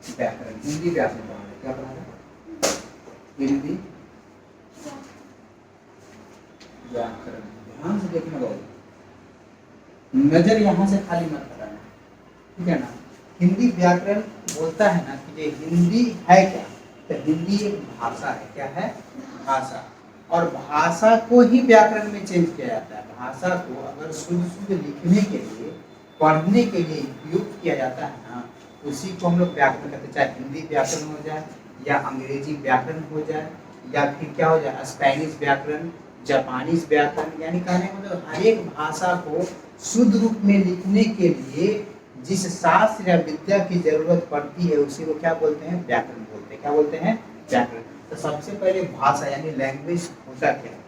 व्याकरण, हिंदी व्याकरण पढ़ा रहे। क्या पढ़ा रहे? हिंदी व्याकरण। ध्यान से देखना बहुत, नजर यहाँ से खाली मत कराना, ठीक है ना। हिंदी व्याकरण बोलता है ना कि ये हिंदी है क्या, तो हिंदी एक भाषा है। क्या है? भाषा। और भाषा को ही व्याकरण में चेंज किया जाता है। भाषा को अगर शुद्ध शुद्ध लिखने के लिए, पढ़ने के लिए उपयोग किया जाता है ना, उसी को हम लोग व्याकरण कहते हैं। चाहे हिंदी व्याकरण हो जाए, या अंग्रेजी व्याकरण हो जाए, या फिर क्या हो जाए, स्पेनिश व्याकरण, जापानीज व्याकरण। यानी कहने का मतलब हर एक भाषा को शुद्ध रूप में लिखने के लिए जिस शास्त्र या विद्या की जरूरत पड़ती है, उसी को क्या बोलते हैं? व्याकरण बोलते हैं। क्या बोलते हैं? व्याकरण। तो सबसे पहले भाषा यानी लैंग्वेज होता क्या है,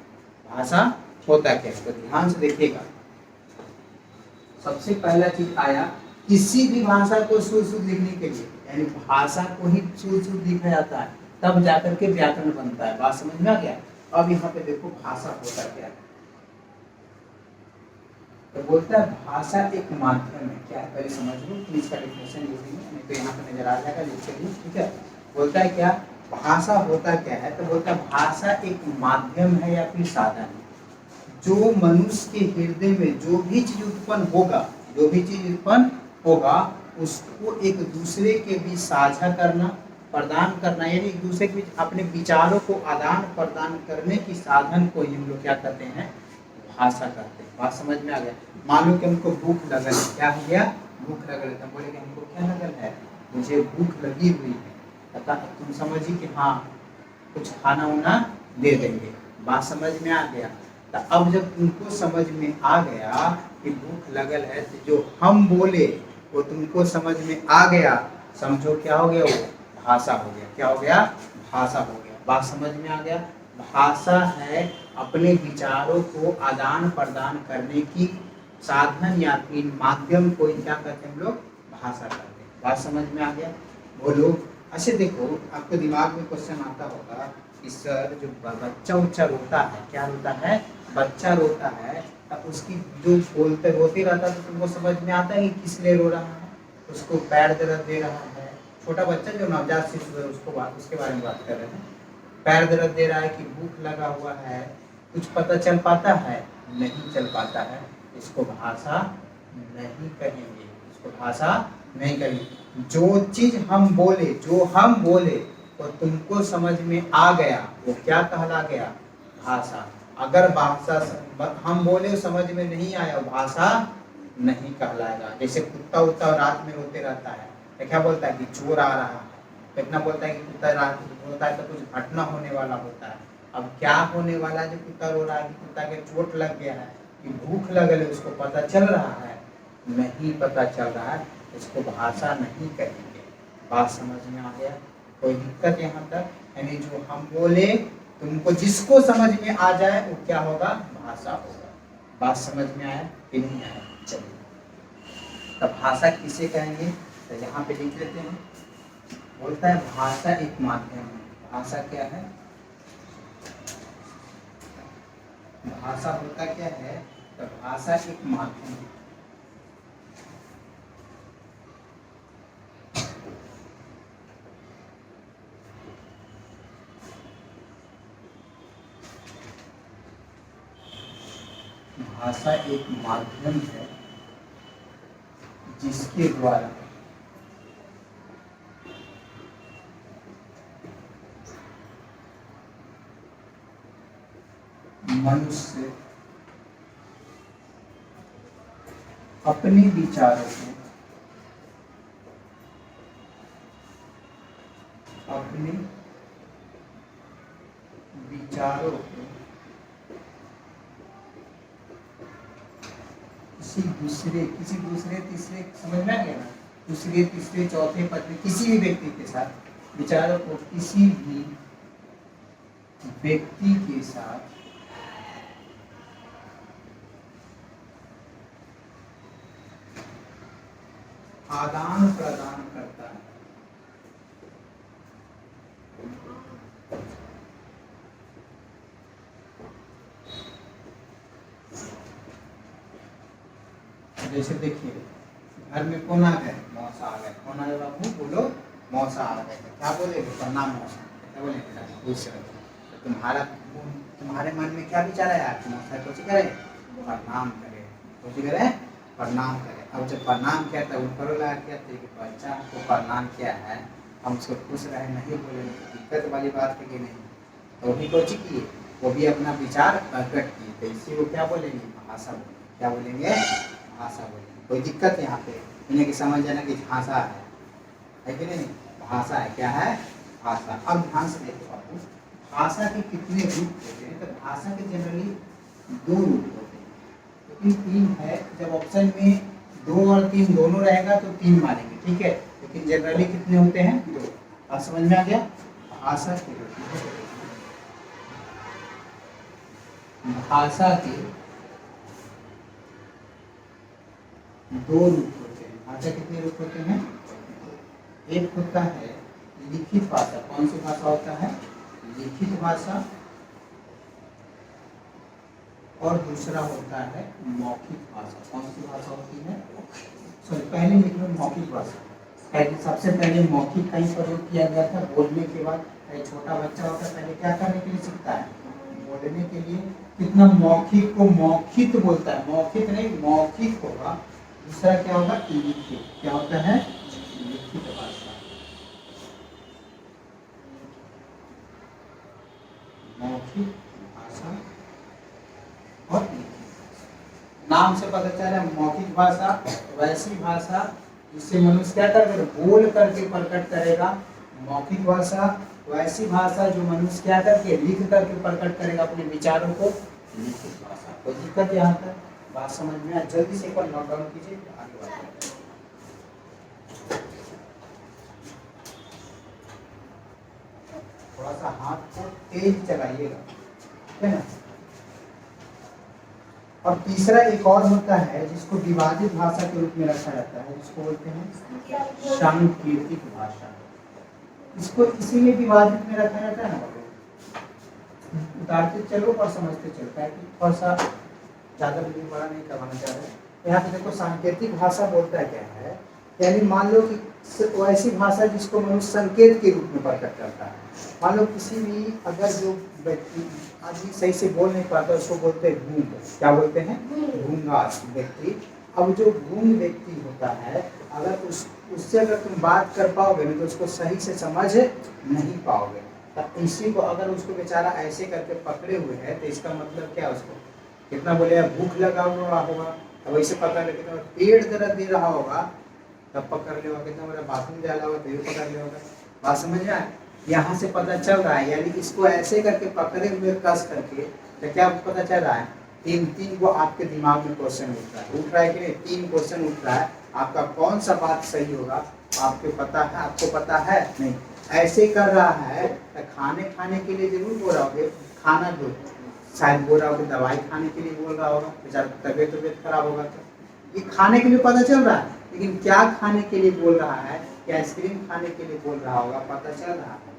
भाषा होता क्या है, तो ध्यान से देखिएगा। सबसे पहला चीज आया, किसी भी भाषा को शुद्ध शुद्ध लिखने के लिए, यानी भाषा को ही शुद्ध शुद्ध लिखा जाता है, तब जाकर के व्याकरण बनता है। बात समझ में आ गया? अब यहाँ पे देखो भाषा होता क्या है, तो बोलता है भाषा एक माध्यम है। क्या है पहले समझ लो, फिर इसका डेफिनेशन लिखेंगे, नहीं तो यहाँ पे नजर आ जाएगा, लिख लीजिए, ठीक है। बोलता है क्या, भाषा होता क्या है, तो बोलता है भाषा एक माध्यम है या फिर साधन है, जो मनुष्य के हृदय में जो भी चीज उत्पन्न होगा, जो भी चीज उत्पन्न होगा, उसको एक दूसरे के बीच साझा करना, प्रदान करना, यानी एक दूसरे के बीच अपने विचारों को आदान प्रदान करने की साधन को ही हम लोग क्या कहते हैं? भाषा कहते हैं। बात समझ में आ गया? मान लो कि हमको भूख लगल है, क्या हो गया? भूख लगल है, तो बोले कि हमको क्या लगल है? मुझे भूख लगी हुई है। पता तुम समझी कि हाँ कुछ खाना वाना दे देंगे। बात समझ में आ गया? तो अब जब तुमको समझ में आ गया कि भूख लगल है, तो जो हम बोले वो तुमको समझ में आ गया, समझो क्या हो गया? वो भाषा हो गया। क्या हो गया? भाषा हो गया। बात समझ में आ गया? भाषा है अपने विचारों को आदान प्रदान करने की साधन या फिर माध्यम को क्या कहते हैं हम लोग? भाषा कहते हैं। बात समझ में आ गया? बोलो। अच्छा देखो, आपके दिमाग में क्वेश्चन आता होगा कि सर जो बच्चा उच्चा रोता है, क्या रोता है? बच्चा रोता है, तब उसकी जो बोलते रोते रहता है, तो तुमको समझ में आता है कि किस लिए रो रहा है? उसको पैर दर्द दे रहा है। छोटा बच्चा जो नवजात शिशु है, उसके बारे में बात कर रहे हैं। पैर दर्द दे रहा है कि भूख लगा हुआ है, कुछ पता चल पाता है? नहीं चल पाता है। इसको भाषा नहीं कहेंगे, इसको भाषा नहीं कहेंगे। जो चीज हम बोले, जो हम बोले वो तुमको समझ में आ गया, वो क्या कहला गया? भाषा। अगर भाषा हम बोले समझ में नहीं आया, भाषा नहीं कहलाएगा। जैसे कुत्ता उत्ता रात में रोते रहता है, तो क्या बोलता है कि चोर आ रहा है। कितना बोलता है कि कुत्ता रात में रोता है तो कुछ घटना होने वाला होता है। अब क्या होने वाला है? जो कुत्ता रो रहा है कि कुत्ता के चोट लग गया है, कि भूख लगल है, उसको पता चल रहा है? नहीं पता चल रहा है, इसको भाषा नहीं कहेंगे। बात समझ में आ गया? कोई दिक्कत यहाँ तक? यानी जो हम बोले तुमको जिसको समझ में आ जाए वो क्या होगा? भाषा होगा। बात समझ में आया कि नहीं आया? चलिए, तब भाषा किसे कहेंगे? तो यहाँ पे लिख लेते हैं। बोलता है भाषा एक माध्यम है। भाषा क्या है? भाषा होता क्या है? तो भाषा एक माध्यम है। भाषा एक माध्यम है जिसके द्वारा मनुष्य अपने विचारों को, अपने विचारों को किसी दूसरे तीसरे, समझ में आ गया ना? दूसरे तीसरे चौथे पद में किसी भी व्यक्ति के साथ, विचारों को किसी भी व्यक्ति के साथ आदान प्रदान करता है। जैसे देखिए, घर में कौन आ गए? मौसा आ गए। कौन आ गए बाबू? बोलो। मौसा मौसा आ गए थे, क्या बोलेंगे? प्रणाम मौसा। क्या बोलेंगे? बेटा खुश रहो। तो तुम्हारे मन में क्या विचार है यार? मौसा कुछ करे, प्रणाम करे, कुछ करे, प्रणाम करे। अब जब प्रणाम किया तब ऊपर वाला क्या थे कि बच्चा को प्रणाम किया है, हम उसको खुश रहे नहीं बोलेंगे तो दिक्कत वाली बात है कि नहीं? तो भी कुछ किए, वो भी अपना विचार प्रकट किए, तो इसी को क्या बोलेंगे? भाषा बोलेंगे। क्या बोलेंगे? भाषा बोलेंगे। कोई दिक्कत यहाँ पे इन्हें की समझ जाना कि भाषा है कि नहीं? भाषा है, क्या है? भाषा। अब ध्यान से देखो बाबू, भाषा के कितने रूप होते हैं? तो भाषा के जनरली 2 रूप होते हैं, लेकिन 3 है। जब ऑप्शन में 2 और 3 दोनों रहेगा तो 3 मानेंगे, ठीक है, लेकिन जनरली कितने होते हैं? 2। अब समझ में आ गया? भाषा के भाषा के 2 रूप होते हैं। भाषा कितने रूप होते हैं? एक होता है लिखित भाषा। कौन सी भाषा होता है? लिखित भाषा। और दूसरा होता है मौखिक भाषा। कौन सी भाषा होती है? सॉरी, पहले लिख लो मौखिक भाषा। सबसे पहले मौखिक का ही प्रयोग किया गया था। बोलने के बाद छोटा बच्चा होता है, पहले क्या करने के लिए सीखता है? बोलने के लिए। कितना मौखिक को मौखिक बोलता है, मौखिक नहीं मौखिक होगा। दूसरा क्या होगा? लिखित। क्या होता है? लिखित भाषा। मौखिक भाषा और लिखित। नाम से पता चल रहा है मौखिक भाषा वैसी भाषा जिससे मनुष्य क्या कर बोल करके प्रकट करेगा। मौखिक भाषा वैसी भाषा जो मनुष्य क्या करके लिख करके प्रकट करेगा अपने विचारों को। लिखित भाषा। कोई दिक्कत यहाँ तक बात समझ में आए? जल्दी से एक बार नोट डाउन कीजिए, आगे बढ़ते हैं। थोड़ा सा हाथ को तेज चलाइएगा, है ना? और तीसरा एक और होता है जिसको विवादित भाषा के रूप में रखा जाता है, जिसको बोलते हैं सांकेतिक भाषा। इसको इसीलिए विवादित में रखा जाता है ना, उतारते चलो और समझते चलो, ताकि थोड़ा सा ज़्यादा वीडियो बड़ा नहीं करवाना चाह रहे। यहाँ पे देखो सांकेतिक भाषा बोलता है क्या है, यानी मान लो कि वैसी भाषा जिसको मनुष्य संकेत के रूप में प्रकट करता है। मान लो किसी भी अगर जो व्यक्ति आदमी सही से बोल नहीं पाता उसको बोलते हैं गूंग। क्या बोलते हैं? गूंगा व्यक्ति। अब जो गूंग व्यक्ति होता है, अगर उससे अगर तुम बात कर पाओगे ना तो उसको सही से समझ नहीं पाओगे। तो इसी को अगर उसको बेचारा ऐसे करके पकड़े हुए है तो इसका मतलब क्या? उसको कितना बोले भूख लगा हुआ होगा तो वैसे पकड़ ले, कितना पेट दर्द दे रहा होगा तब पकड़ ले होगा, कितना बड़ा बाथरूम जाला होगा तो पकड़ ले होगा। बात समझ में आए? यहाँ से पता चल रहा है, यानी इसको ऐसे करके पकड़े हुए कस करके तो क्या पता चल रहा है? 3 को आपके दिमाग में क्वेश्चन उठ रहा है कि नहीं? 3 क्वेश्चन उठ रहा है। आपका कौन सा बात सही होगा आपको पता है? आपको पता है नहीं? ऐसे कर रहा है तो खाने के लिए जरूर बोल रहा होगा, खाना दो, शायद बोल रहा होगा दवाई खाने के लिए बोल रहा होगा, बेचारा तबीयत खराब होगा तो ये खाने के लिए पता चल रहा है। लेकिन क्या खाने के लिए बोल रहा है? क्या आइसक्रीम खाने के लिए बोल रहा होगा? पता चल रहा है?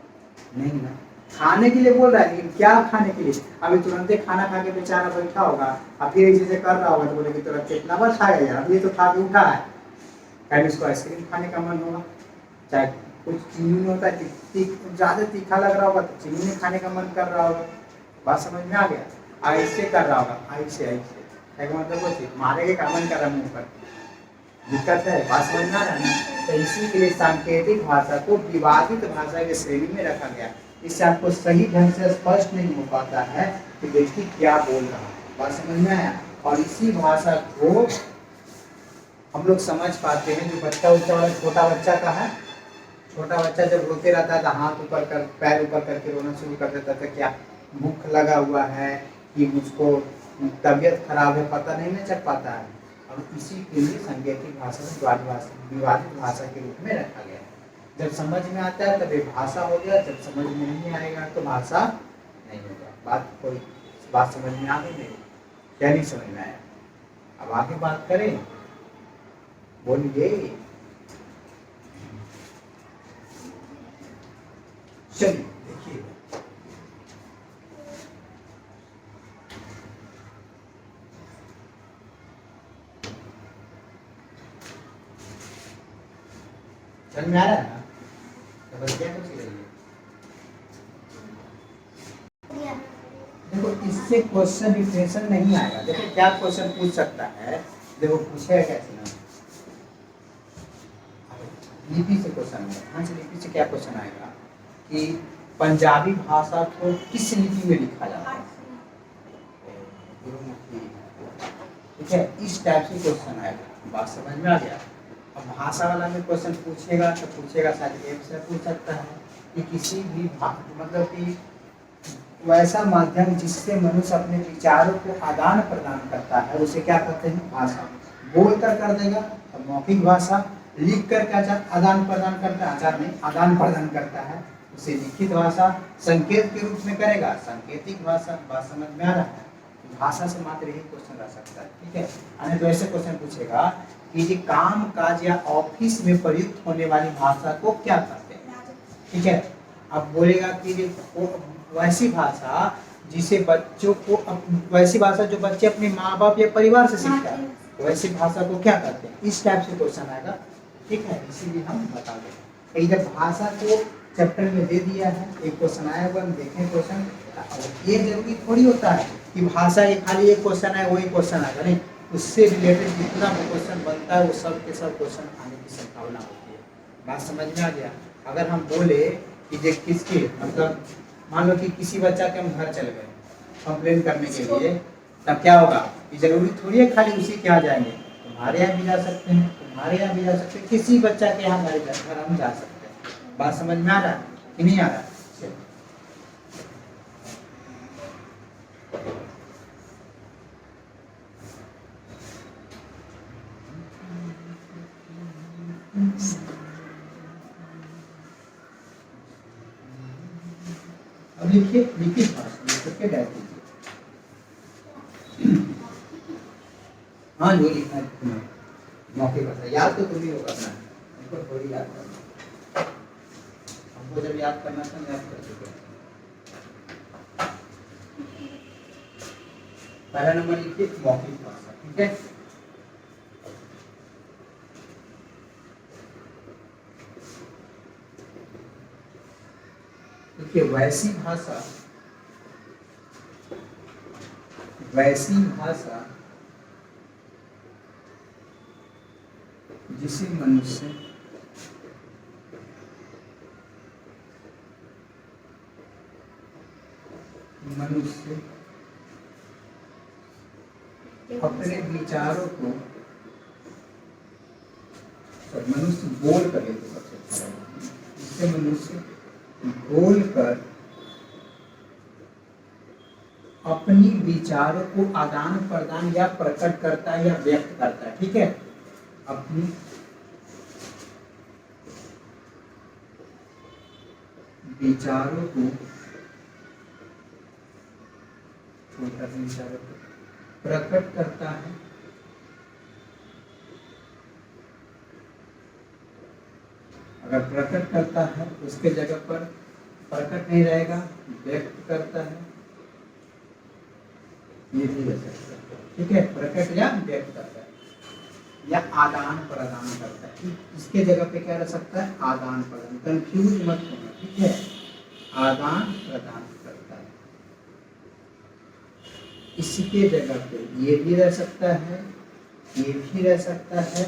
नहीं ना। खाने के लिए बोल रहा है, लेकिन क्या खाने के लिए? अभी तुरंत खाना खा के बेचारा बैठा होगा और फिर एक चीजें कर रहा होगा तो बोलेगी तुरंत कितना बार खाएगा यार, अभी तो खा के उठा है, कहीं उसको आइसक्रीम खाने का मन होगा। चाहे कुछ चीनी में होता है, ज़्यादा तीखा लग रहा होगा तो चीनी में खाने का मन कर रहा होगा। बात समझ में आ गया? ऐसे कर रहा होगा, ऐसे मतलब वो चीज मारेगा का मन कर रहा मुंह पर, दिक्कत है। बात समझ में आ रहा है? तो इसी के लिए सांकेतिक भाषा को विवादित भाषा के श्रेणी में रखा गया। इससे आपको सही ढंग से स्पष्ट नहीं हो पाता है कि व्यक्ति क्या बोल रहा है। बात समझ में आया? और इसी भाषा को हम लोग समझ पाते हैं जो बच्चा वाला छोटा बच्चा का है। छोटा बच्चा जब रोते रहता है तो हाथ ऊपर कर पैर ऊपर करके रोना शुरू कर देता था, क्या भूख लगा हुआ है कि मुझको तबीयत खराब है, पता नहीं चल पाता है। और इसी के लिए सांकेतिक भाषा विवादित भाषा के रूप में रखा गया है। जब समझ में आता है तब ये भाषा हो गया, जब समझ में नहीं आएगा तो भाषा नहीं होगा। बात समझ में आ गई नहीं? क्या नहीं समझ में आया? अब आगे बात करें, बोलिए। चलिए देखिए, समझ में आ रहा है ना? समझ गया तो देखो इससे क्वेश्चन डिफरेंशियल नहीं आएगा। देखो क्या क्वेश्चन पूछ सकता है, देखो पूछेगा कैसे ना, लिपि से क्वेश्चन आएगा। हाँ से लिपि से क्या क्वेश्चन आएगा कि पंजाबी भाषा को किस लिपि में लिखा जाता है, ठीक है, इस टाइप से क्वेश्चन आएगा। बात समझ में आ गया। अब भाषा वाला में क्वेश्चन पूछेगा तो पूछेगा शायद एक से पूछ सकता है कि किसी भी मतलब कि वैसा माध्यम जिससे मनुष्य अपने विचारों को आदान प्रदान करता है उसे क्या कहते हैं, भाषा। बोल कर देगा तो मौखिक भाषा, लिख कर क्या आदान प्रदान करता है, आचार में आदान प्रदान करता है उसे लिखित भाषा, संकेत के रूप में करेगा सांकेतिक भाषा। बात समझ में आ रहा है। भाषा से मात्र यही क्वेश्चन रह सकता है, ठीक है। यानी तो ऐसे क्वेश्चन पूछेगा कि ये काम काज या ऑफिस में प्रयुक्त होने वाली भाषा को क्या कहते हैं, ठीक है। अब बोलेगा कि वैसी भाषा जिसे बच्चों को वैसी भाषा जो बच्चे अपने माँ बाप या परिवार से सीखता है वैसी भाषा को क्या कहते हैं, इस टाइप से क्वेश्चन आएगा, ठीक है। इसीलिए हम बता दें जब भाषा को चैप्टर में दे दिया है, एक क्वेश्चन आया हुआ हम देखें क्वेश्चन। ये जरूरी थोड़ी होता है कि भाषा ये खाली एक क्वेश्चन है वही क्वेश्चन आएगा, नहीं, उससे रिलेटेड जितना भी क्वेश्चन बनता है वो सब के सब क्वेश्चन आने की संभावना होती है। बात समझ में आ गया। अगर हम बोले कि जे किसके मतलब मान लो कि किसी बच्चा के हम घर चले गए कंप्लेन करने के लिए, तब क्या होगा, ये जरूरी थोड़ी है खाली उसी के यहाँ जाएंगे, तुम्हारे यहाँ भी जा सकते हैं, तुम्हारे यहाँ भी जा सकते हैं, किसी बच्चा के यहाँ घर हम जा सकते हैं। बात समझ में आ रहा है कि नहीं आ रहा है? अब लिखिए लिखित भाषा करके डाल दीजिए। हाँ जो लिखना है मौके पर याद तो तुम ही होगा अपना, हमको थोड़ी याद करना, हमको जब याद करना था याद कर चुके। पहला नंबर लिखिए मौखिक भाषा, ठीक है। देखिए वैसी भाषा जिसे मनुष्य अपने विचारों को मनुष्य बोल कर जिससे मनुष्य बोल कर अपनी विचारों को आदान प्रदान या प्रकट करता है या व्यक्त करता है, ठीक है। अपनी विचारों को प्रकट करता है अगर प्रकट करता है उसके जगह पर प्रकट नहीं रहेगा, व्यक्त करता है, ये भी रह सकता है, ठीक है। प्रकट या व्यक्त करता है या आदान प्रदान करता है, इसके जगह पे क्या रह सकता है, आदान प्रदान। कंफ्यूज मत होना, ठीक है। आदान प्रदान करता है, इसके जगह पे ये भी रह सकता है, ये भी रह सकता है,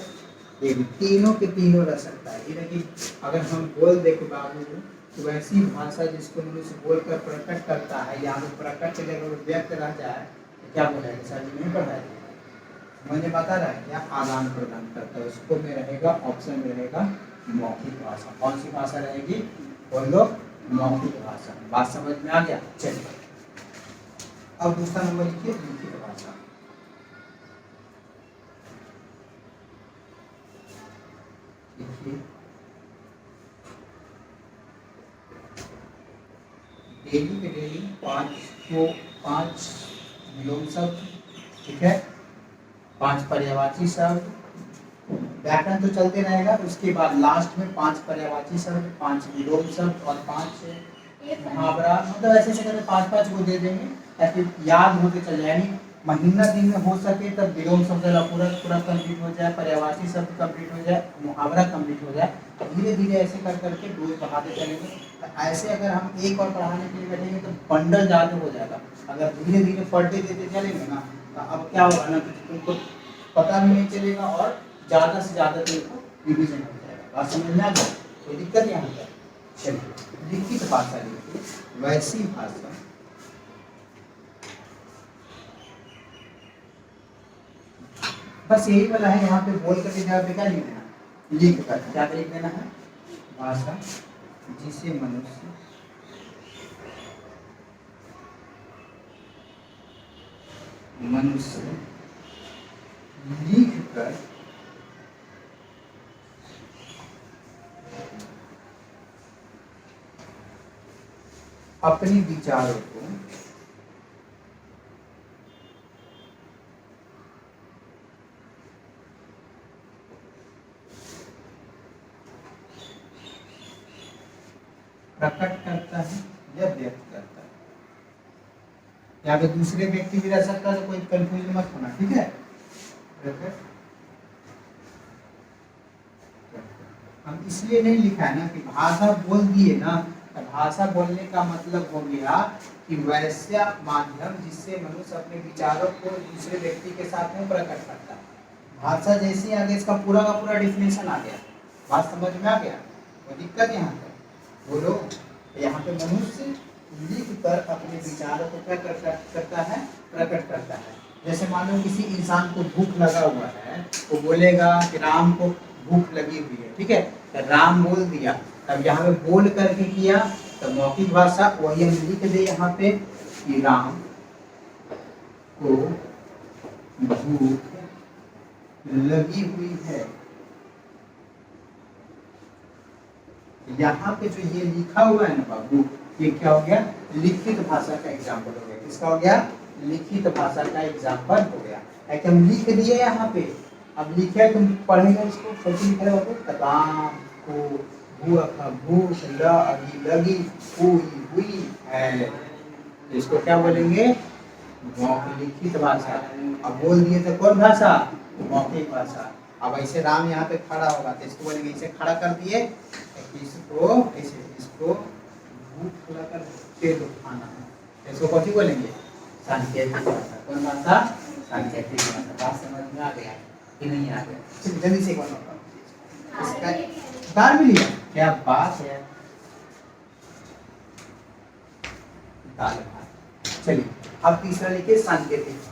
ये भी, तीनों के तीनों रह सकता है। ये कि अगर हम बोल दे के बाबू तो वैसी भाषा जिसको मनुष्य बोलकर प्रकट करता है या प्रकट के जगह व्यक्त रह जाए तो क्या बोलेगा, सर जी नहीं पढ़ा है, मुझे बता रहा है क्या, आदान प्रदान करता है। उसको में रहेगा, ऑप्शन में रहेगा मौखिक भाषा। कौन सी भाषा रहेगी, बोलो, मौखिक भाषा। बात समझ में आ गया। चलिए अब दूसरा नंबर लिखिए लिखित भाषा। डेली के डेली 5 विलोम शब्द, ठीक है, 5 पर्यायवाची शब्द, व्याकरण तो चलते रहेगा, उसके बाद लास्ट में 5 पर्यायवाची शब्द, 5 विलोम शब्द और 5 मुहावरा, मतलब ऐसे ऐसे करके 5-5 को दे देंगे ताकि याद होते चल जाए। महीना दिन में हो सके तब विलोम शब्द पूरा पूरा कंप्लीट हो जाए, पर्यायवाची शब्द कंप्लीट हो जाए, मुहावरा कंप्लीट हो जाए। धीरे धीरे ऐसे कर करके डोज बढ़ाते चलेंगे। ऐसे अगर हम एक और पढ़ाने के लिए बैठेंगे तो बंडल ज़्यादा हो जाएगा। अगर धीरे धीरे पर डे देते चलेंगे ना तो अब क्या होगा ना कि तुमको पता भी नहीं चलेगा और ज़्यादा से ज़्यादा तुमको रिविजन हो जाएगा। बात समझ में आ गया? कोई दिक्कत यहाँ पर? चलिए लिखित भाषा लिखिए, वैसी भाषा बस यही वाला है। यहाँ पे बोल करके जगह पे क्या लिख देना, लिख कर क्या लिख देना है, भाषा जिसे मनुष्य लिख कर अपने विचारों को प्रकट करता है या व्यक्त करता है। यहाँ पे दूसरे व्यक्ति भी रह सकता है, तो कोई कंफ्यूजन मत होना, ठीक है। प्रकट हम इसलिए नहीं लिखा है ना कि भाषा बोल दिए ना, तो भाषा बोलने का मतलब हो गया कि वैसा माध्यम जिससे मनुष्य अपने विचारों को दूसरे व्यक्ति के साथ में प्रकट करता है। भाषा जैसे आगे इसका पूरा का पूरा डिफिनेशन आ गया। बात समझ में आ गया? कोई दिक्कत यहाँ पर? बोलो। यहाँ पे मनुष्य लिख कर अपने विचारों को क्या करता है, प्रकट करता है। जैसे मान लो किसी इंसान को भूख लगा हुआ है, वो बोलेगा कि राम को भूख लगी हुई है, ठीक है, तो राम बोल दिया। तब यहाँ पे बोल करके किया तो मौखिक भाषा वही हम लिख दे यहाँ पे कि राम को भूख लगी हुई है। यहाँ पे जो ये लिखा हुआ है ना बाबू, ये क्या हो गया, लिखित भाषा का एग्जाम्पल हो गया। किसका हो गया? लिखित भाषा का एग्जाम्पल हो गया है कि हम लिख दिए यहाँ पे। अब लिखे तुम पढ़ेंगे इसको, कैसे लिख रहे हो? राम को भूख लगी हुई है। इसको क्या बोलेंगे? लिखित भाषा। अब बोल दिए तो कौन भाषा? मौखिक भाषा। अब ऐसे राम यहाँ पे खड़ा होगा तो इसको बोलेंगे, इसे खड़ा कर दिए, इसको इसको भूख लगाकर पेट उठाना है, इसको कौन सी बोलेंगे? सांकेतिक भाषा। कौन भाषा? सांकेतिक भाषा। बात समझ में आ गया कि नहीं आ गया? चलिए जल्दी से इसका उतार भी लिया, क्या बात है। चलिए अब तीसरा लिखिए, सांकेतिक भाषा।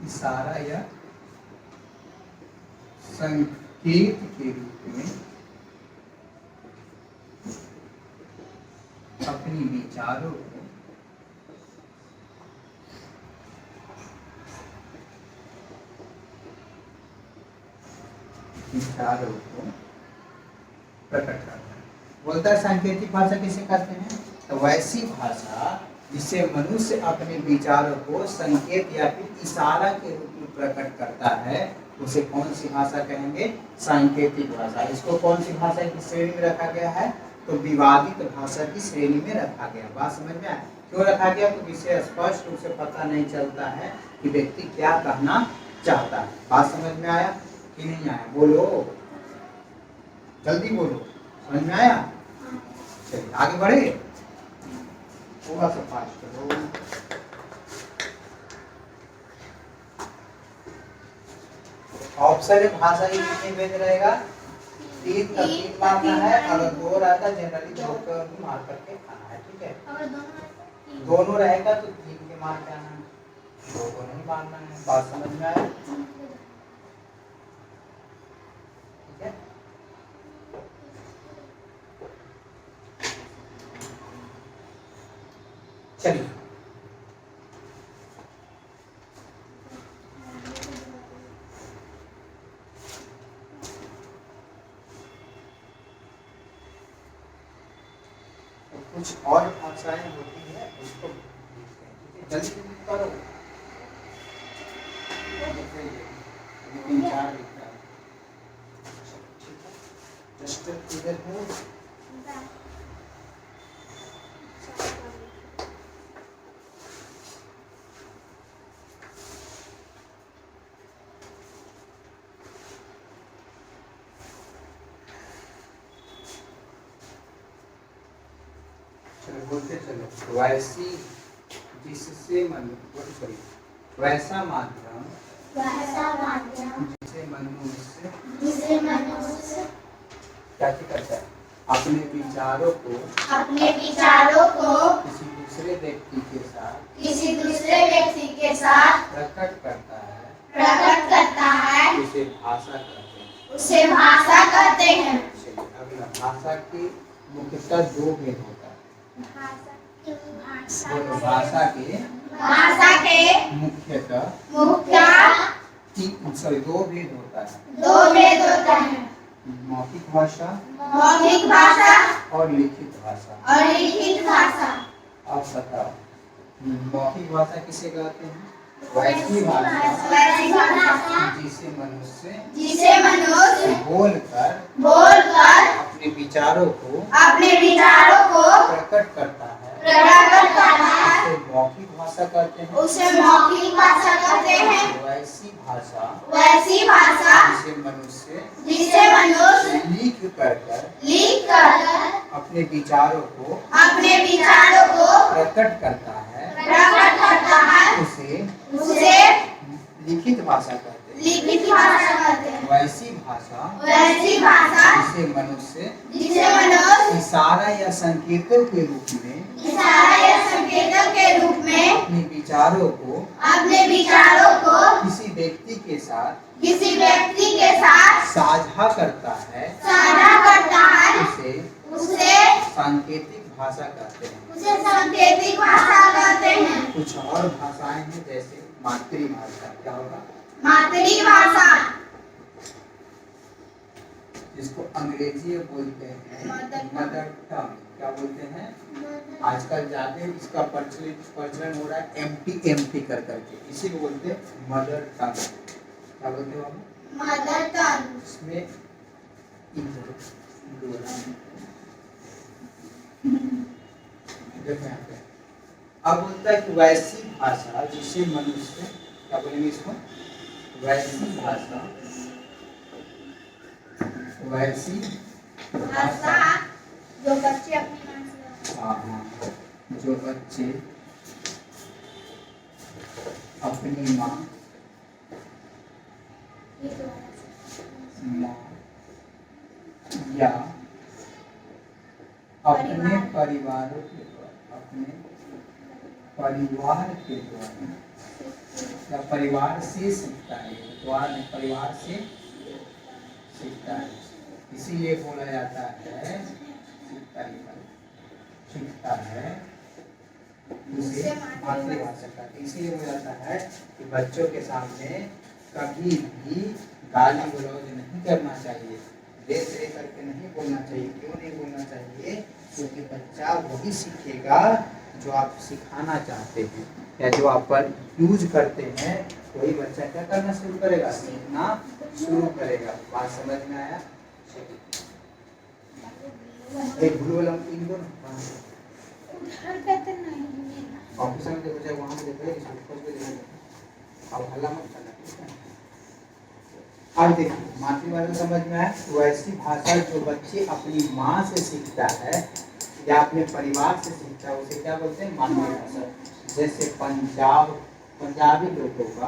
इशारा या संकेत के रूप में अपनी विचारों को प्रकट करता है। बोलता है सांकेतिक भाषा किसे कहते हैं? तो वैसी भाषा जिससे मनुष्य अपने विचारों को संकेत या फिर इशारा के रूप में प्रकट करता है, उसे कौन सी भाषा कहेंगे? सांकेतिक भाषा। इसको कौन सी भाषा की श्रेणी में रखा गया है? तो विवादित भाषा की श्रेणी में रखा गया। बात समझ में आया? क्यों रखा गया? तो इसे स्पष्ट रूप से पता नहीं चलता है कि व्यक्ति क्या कहना चाहता है। बात समझ में आया कि नहीं आया? बोलो, जल्दी बोलो। समझ में आया? चलिए आगे बढ़े, थोड़ा सा फास्ट करो। ऑप्शन में भाषा ही कितने पेज रहेगा? 3 मारना है। अगर 2 रहता जनरली 2 का मार करके खाना है, ठीक है। दोनों रहेगा तो 3 के मार के आना है, 2 को नहीं मारना है। बात समझ में आया? ठीक है। चलिए कुछ और भाषाएं होती है उसको देखते हैं, ठीक है? जल्दी जल्दी करो। ये 3-4 लिख रहा है, ठीक है? जस्ट इधर है। चलो बोलते चलो। वैसी जिससे सॉरी वैसा माध्यम जिसे मनुष्य क्या करता है, अपने विचारों को किसी दूसरे व्यक्ति के साथ प्रकट करता है, उसे भाषा कहते हैं। चलिए अगला, भाषा की मुख्यतः 2 भेद होता है। भाषा के मुख्यतः 2 भेद होता है। मौखिक भाषा और लिखित भाषा। अब बताओ, मौखिक भाषा किसे कहते हैं? वैसी भाषा जिसे मनुष्य बोलकर अपने विचारों को प्रकट करता है, उसे मौखिक भाषा कहते हैं। वैसी भाषा जिसे मनुष्य लिख कर अपने विचारों को प्रकट करता है, उसे लिखित भाषा कहते हैं। वैसी भाषा जिसे मनुष्य इशारा या संकेतों के रूप में अपने विचारों को किसी व्यक्ति के साथ साझा करता है, उसे सांकेतिक भाषा कहते हैं। कुछ और भाषाएं हैं जैसे मातृभाषा। क्या होगा? मातृभाषा, जिसको अंग्रेजी में बोलते हैं मदर टंग। क्या बोलते हैं? आजकल ज्यादा इसका प्रचलन हो रहा है एमटी करके, इसी को बोलते हैं मदर टंग। क्या बोलते हो? Mother tongue. इसमें देखो यहाँ पे अब बोलता है कि वैसी भाषा जिसे मनुष्य, क्या बोलेंगे इसको? वैसी भाषा जो बच्चे अपनी माँ या अपने परिवार या परिवार से सीखता है। परिवार से सीखता है, इसीलिए बोला जाता है सीखता है उसे मातृभाषा का। इसीलिए बोला जाता है कि बच्चों के सामने कभी भी गाली गलौज नहीं करना चाहिए, देख रेख करके नहीं बोलना चाहिए। क्यों नहीं बोलना चाहिए? क्योंकि बच्चा वही सीखेगा जो आप सिखाना चाहते हैं या जो आप पर यूज करते हैं, वही बच्चा क्या करना शुरू करेगा? सीखना शुरू करेगा। बात समझ में आया? एक ब्लू वाला इन दोनों ऑफिस में देखो, चाहे वहाँ देखो, अब हल्ला मत करना, ठीक है? अब देखिए मातृभाषा समझ में आया। वैसी भाषा जो बच्चे अपनी माँ से सीखता है या अपने परिवार से सीखता है, उसे क्या बोलते हैं? मातृभाषा। जैसे पंजाबी लोगों का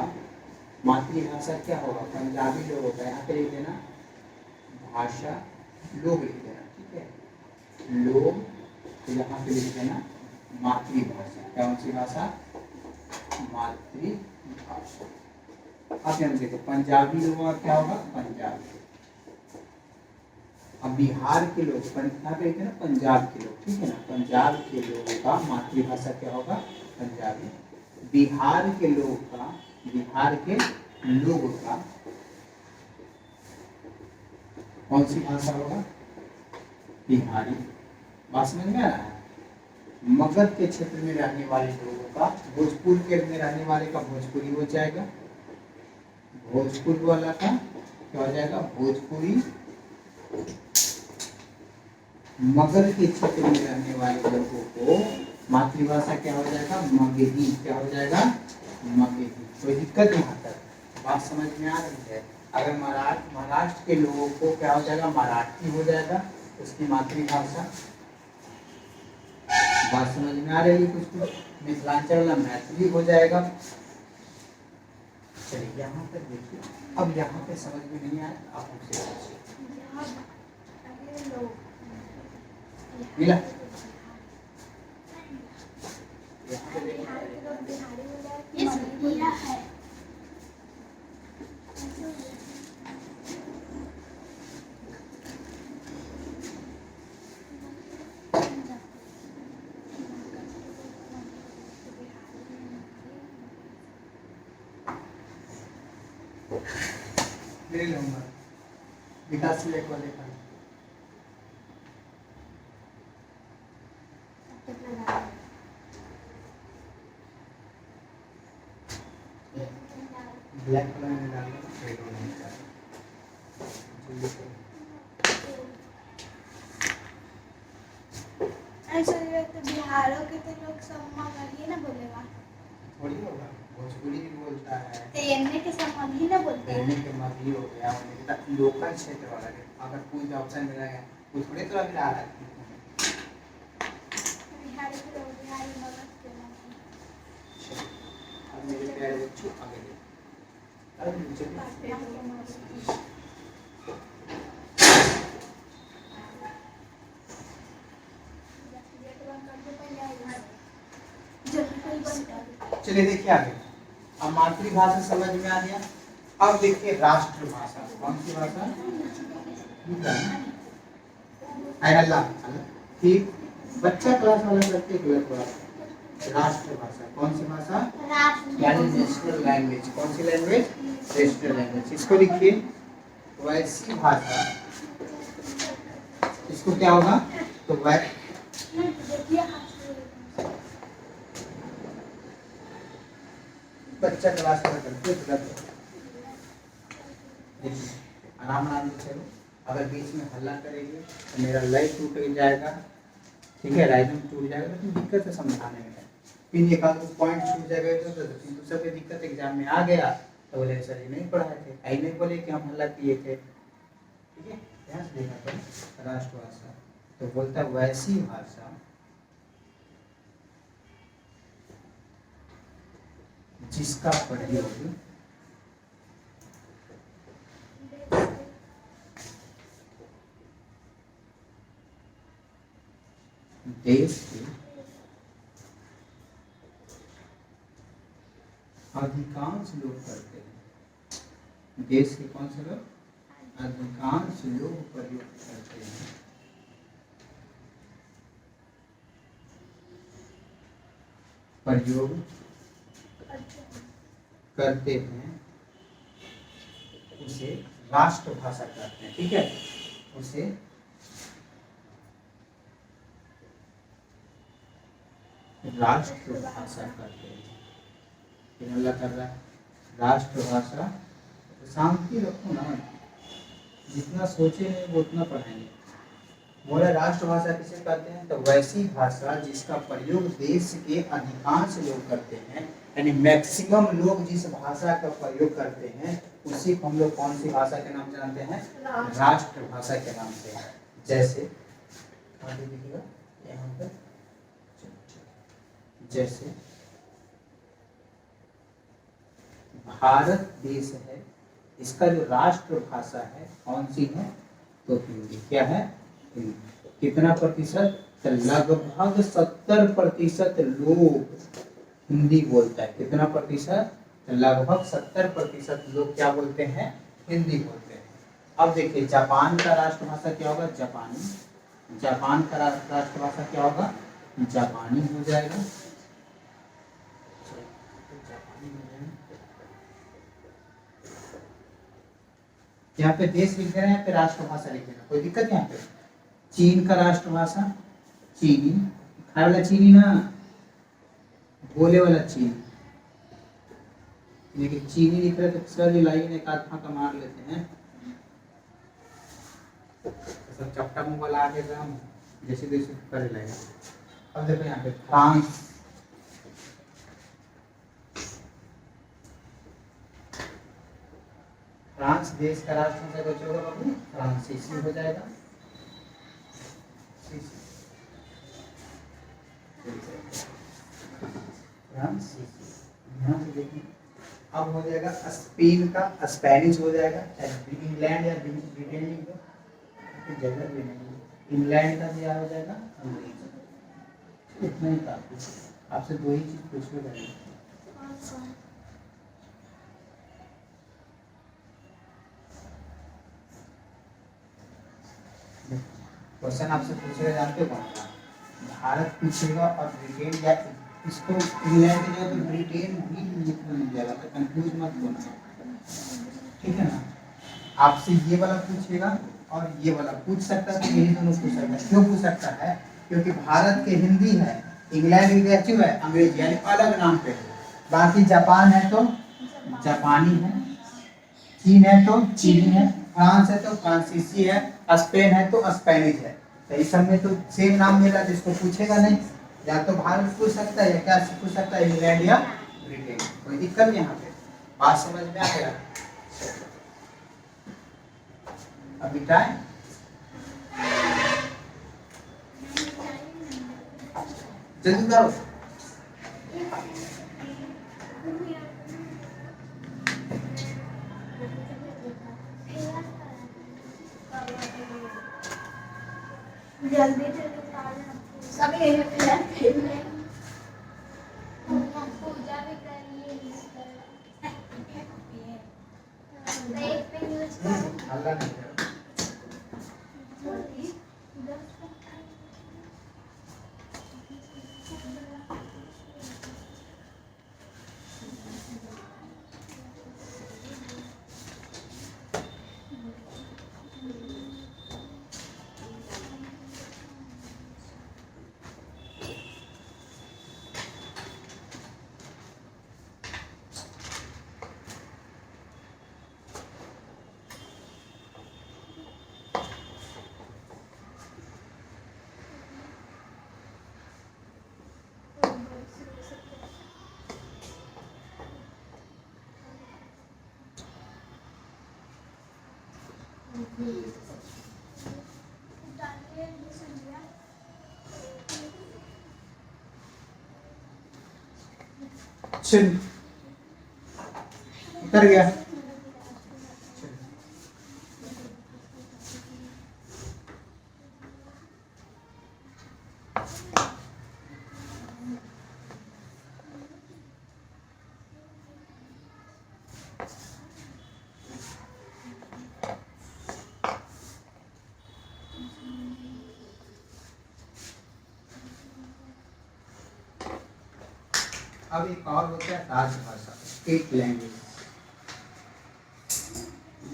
मातृभाषा क्या होगा? पंजाबी लोगों का, यहाँ पे लिख देना भाषा, लोग लिख देना, ठीक है? लोग, तो यहाँ पे लिख देना मातृभाषा। कौन सी भाषा? मातृभाषा। अब यहाँ देखो पंजाबी लोगों का क्या होगा? पंजाबी। अब बिहार के लोग, यहाँ पे ना पंजाब के लोग, ठीक है ना? पंजाब के लोगों का मातृभाषा क्या होगा? पंजाबी। बिहार के लोगों का कौन सी भाषा होगा? बिहारी। बात समझ में आ रहा है? मगध के क्षेत्र में रहने वाले लोगों का, भोजपुर के में रहने वाले का भोजपुरी हो जाएगा, भोजपुर वाला का क्या हो जाएगा, भोजपुरी। मगध के क्षेत्र में रहने वाले लोगों को मातृभाषा क्या हो जाएगा, मगही। क्या हो जाएगा, मगही। कोई दिक्कत नहीं आता, बात समझ में आ रही है। अगर महाराष्ट्र के लोगों को क्या हो जाएगा, मराठी हो जाएगा उसकी मातृभाषा। बात समझ में आ रही है कुछ कुछ। मिथिलांचल वाला मैथिली हो जाएगा। चलिए यहाँ पर देखिए, अब यहाँ पे समझ में नहीं आया आप हमसे पूछिए। मिला यहाँ पे देखिए, ले लूंगा विकासशील एक वाले का। ब्लैक कलर में डालना, रेड वाला में डालना। जल्दी करो। ऐसा तो बिहारों के तो लोग सब मगही ना बोलेगा, थोड़ी होगा, भोजपुरी भी बोलता है, तो एमने के सब मगही ना बोलते रहने हैं। के मगही हो गया, और मेरा लोकल क्षेत्र वाला है। अगर कोई ऑप्शन मिला है वो थोड़े तो अभी आ रहा है। बिहारी के लोग बिहारी मगध के मगही। अब मेरे प्यारे बच्चों आगे देखो। अब नीचे चलिए देखिए आगे। अब मातृभाषा समझ में आ गया। अब देखिए राष्ट्रभाषा, कौन सी भाषा, अल्लाह ठीक। बच्चा क्लास वाला करते गलत बात। राष्ट्रभाषा कौन सी भाषा, यानी नेशनल लैंग्वेज। कौन सी लैंग्वेज, नेशनल लैंग्वेज। इसको लिखिए वैसी भाषा, इसको क्या होगा, तो बच्चा क्लास में करते देखिए आराम आराम से चलो। अगर बीच में हल्ला करेंगे तो मेरा लय टूट जाएगा, ठीक है, राइजम टूट जाएगा, लेकिन दिक्कत है समझाने में। फिर एक आध पॉइंट छूट जाएगा तो दूसरा पे दिक्कत एग्जाम में आ गया तो बोले सर ये नहीं पढ़ाए थे, आई नहीं बोले कि हम हल्ला किए थे। ठीक है, ध्यान से देखना पड़े। राष्ट्रभाषा तो बोलता वैसी भाषा जिसका प्रयोग देश के अधिकांश लोग करते हैं। देश के कौन से लोग, अधिकांश लोग प्रयोग करते हैं। प्रयोग करते हैं, उसे राष्ट्रभाषा कहते हैं। ठीक है, उसे राष्ट्रभाषा कहते हैं। फिर अल्लाह कर रहा है राष्ट्रभाषा। तो शांति रखो ना, जितना सोचे नहीं वो उतना पढ़ाएंगे। बोला राष्ट्रभाषा किसे कहते हैं, तो वैसी भाषा जिसका प्रयोग देश के अधिकांश लोग करते हैं, यानी मैक्सिमम लोग जिस भाषा का प्रयोग करते हैं उसी को हम लोग कौन सी भाषा के नाम जानते हैं, राष्ट्रभाषा के नाम से। जैसे आगे देखिएगा यहाँ पर, जैसे भारत देश है, इसका जो राष्ट्रभाषा है कौन सी है, तो हिंदी। क्या है, हिंदी। कितना प्रतिशत, तो लगभग 70% लोग हिंदी बोलता है। कितना प्रतिशत, तो लगभग 70% लोग क्या बोलते हैं, हिंदी बोलते हैं। अब देखिए जापान का राष्ट्रभाषा क्या होगा, जापानी। जापान का राष्ट्रभाषा क्या होगा, जापानी हो जाएगा। यहाँ पे देश लिख देना है, यहाँ पे राष्ट्रभाषा लिख देना, कोई दिक्कत यहाँ पे। चीन का राष्ट्रभाषा चीनी, खाने वाला चीनी ना, बोले वाला चीनी। लेकिन चीनी दिख रहा है तो सर लाइए एक आध फांका मार लेते हैं। तो सब चपटा मुंह वाला आगे हम जैसे जैसे करे लगे। अब देखो यहाँ पे फ्रांस, फ्रांस देश का राष्ट्र से कुछ होगा बाबू, फ्रांसीसी हो जाएगा। फ्रांसीसी यहाँ से देखिए। अब हो जाएगा स्पेन का स्पेनिश हो जाएगा, इंग्लैंड या ब्रिटेन की जगह भी नहीं, इंग्लैंड का दिया हो जाएगा अंग्रेजी। इतना ही काफी, आपसे दो ही चीज पूछने पड़ेगी। क्वेश्चन आपसे पूछेगा, जानते हो कौन सा? भारत पूछेगा और ब्रिटेन, या इसको इंग्लैंड की जगह पे ब्रिटेन भी लिखना मिल जाएगा, तो कंफ्यूज मत होना, ठीक है ना। आपसे ये वाला पूछेगा और ये वाला पूछ सकता है, तो यही दोनों पूछ सकता है। क्यों पूछ सकता है? क्योंकि भारत के हिंदी है, इंग्लैंड की एक्टिव है अंग्रेजी, यानी अलग नाम पे है। बाकी जापान है तो जापानी है, चीन है तो चीनी है, फ्रांस है तो फ्रांसीसी है, स्पेन है तो स्पेनिश है। तो इस सब में तो सेम नाम मिला, जिसको पूछेगा नहीं। या तो भारत पूछ सकता है या क्या पूछ सकता है, इंग्लैंड या ब्रिटेन। कोई दिक्कत नहीं यहाँ पे, बात समझ में आ गया? अब मिटाएं, जल्दी करो। जल्दी जल्दी सब यही प्लान खेलने पूजा भी करिए एक पे यूज करो। हल्ला नहीं करो। चल उतर गया। अब एक और होता है राजभाषा, स्टेट लैंग्वेज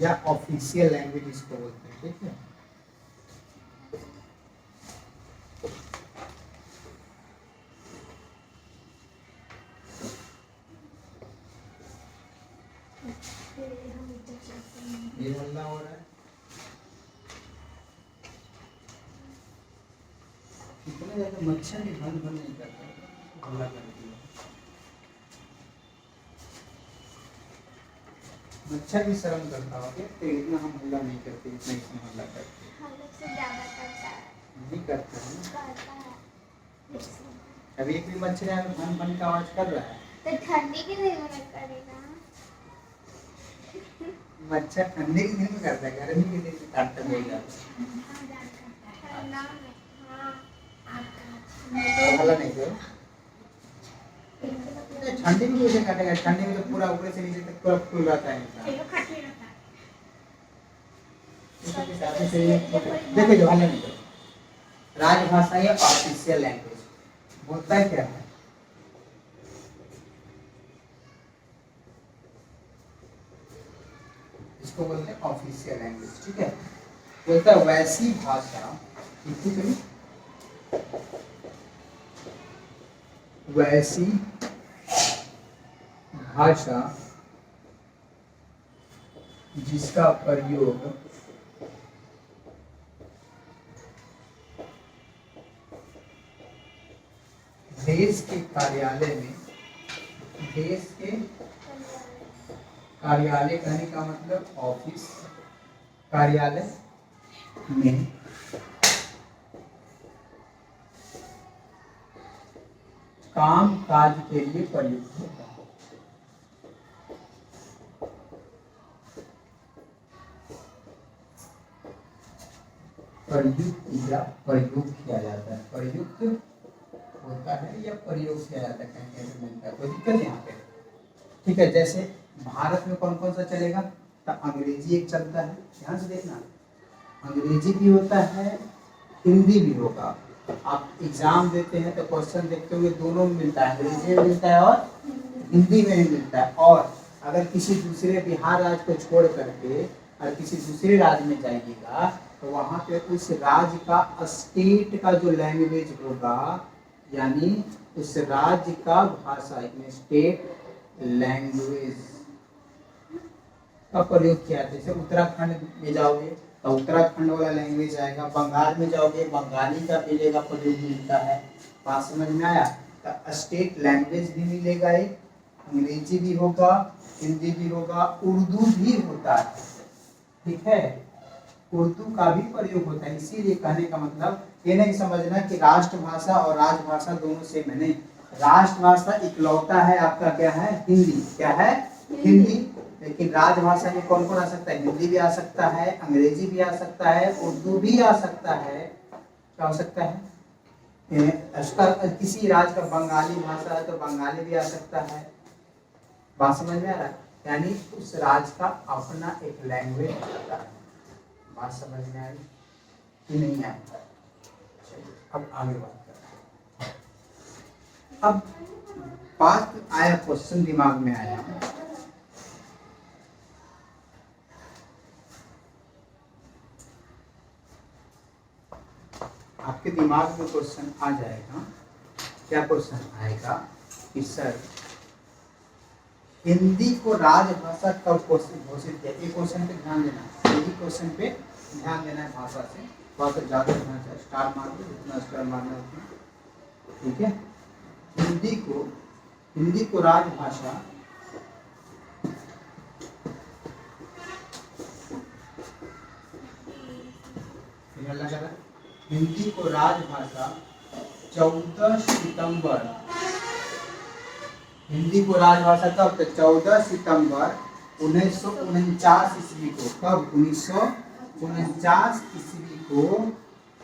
या ऑफिशियल लैंग्वेज इसको बोलते हैं, ठीक है। ये हल्ला हो रहा है, इतने ज्यादा मच्छर भी भन भन नहीं करता, हल्ला करती है। मच्छर भी शर्म करता हो, तो इतना हम हल्ला नहीं करते, इतना इसमें हल्ला करते हम लोग से ज्यादा करता है, नहीं करते हैं। करता है। अभी एक भी मच्छर है भन भन का आवाज कर रहा है, तो ठंडी के दिन में करेगा। मच्छर ठंडे के दिन में करता है, गर्मी के दिन में काटता है। ठंडा में हाँ हल्ला नहीं करो, ठंडी में कैसे काटेगा? ठंडी में तो पूरा ऊपर से नीचे तक पूरा फूल रहता है इंसान। देखो जो हल्ला नहीं करो। राजभाषा या ऑफिशियल लैंग्वेज बोलता है क्या है? इसको बोलते हैं ऑफिशियल लैंग्वेज, ठीक है। बोलता है वैसी भाषा वैसी भाषा जिसका प्रयोग देश के कार्यालय में, देश के कार्यालय कहने का मतलब ऑफिस, कार्यालय में काम काज के लिए प्रयुक्त होता है। प्रयुक्त या प्रयोग किया जाता है, प्रयुक्त होता है या प्रयोग किया जाता है, कहीं कहीं मिलता है, कोई दिक्कत यहाँ पे। ठीक है, जैसे भारत में कौन कौन सा चलेगा, तो अंग्रेजी एक चलता है, ध्यान से देखना, अंग्रेजी भी होता है, हिंदी भी होगा। आप एग्जाम देते हैं तो क्वेश्चन देखते हुए दोनों में मिलता है, अंग्रेजी में मिलता है और हिंदी में भी मिलता है। और अगर किसी दूसरे बिहार राज्य को छोड़ करके अगर किसी दूसरे राज्य में जाइएगा तो वहाँ पे उस राज्य का स्टेट का जो लैंग्वेज होगा, यानी उस राज्य का भाषा, स्टेट लैंग्वेज का प्रयोग किया जाता है। जैसे उत्तराखंड में जाओगे तो उत्तराखंड वाला लैंग्वेज आएगा, बंगाल में जाओगे बंगाली का मिलेगा, प्रयोग मिलता है। बात समझ में आया? तो स्टेट लैंग्वेज भी मिलेगा, एक अंग्रेजी भी होगा, हिंदी भी होगा, उर्दू भी होता है। ठीक है, उर्दू का भी प्रयोग होता है। इसीलिए कहने का मतलब ये नहीं समझना कि राष्ट्रभाषा और राजभाषा दोनों सेम है, नहीं। राष्ट्रभाषा इकलौता है आपका क्या है, हिंदी। क्या है, हिंदी। लेकिन राजभाषा में कौन कौन आ सकता है, हिंदी भी आ सकता है, अंग्रेजी भी आ सकता है, उर्दू भी आ सकता है। क्या हो सकता है, किसी राज्य का बंगाली भाषा है तो बंगाली भी आ सकता है। बात समझ में आ रहा है? यानी उस राज्य का अपना एक लैंग्वेज होता है। बात समझ में आई कि नहीं आई? अब आगे बात करते हैं। अब बात आया, क्वेश्चन दिमाग में आया, आपके दिमाग में क्वेश्चन आ जाएगा। क्या क्वेश्चन आएगा कि सर हिंदी को राजभाषा कब घोषित किया? ये क्वेश्चन पे ध्यान देना, यही क्वेश्चन पे ध्यान देना है। भाषा से थोड़ा सा ज्यादा ध्यान से स्टार मार दो, जितना स्टार मारना उतना। ठीक है, हिंदी को राजभाषा लगा, हिंदी को राजभाषा 14 सितंबर, हिंदी को राजभाषा कब? 14 सितंबर 1949 ईस्वी को। कब? 1949 ईस्वी को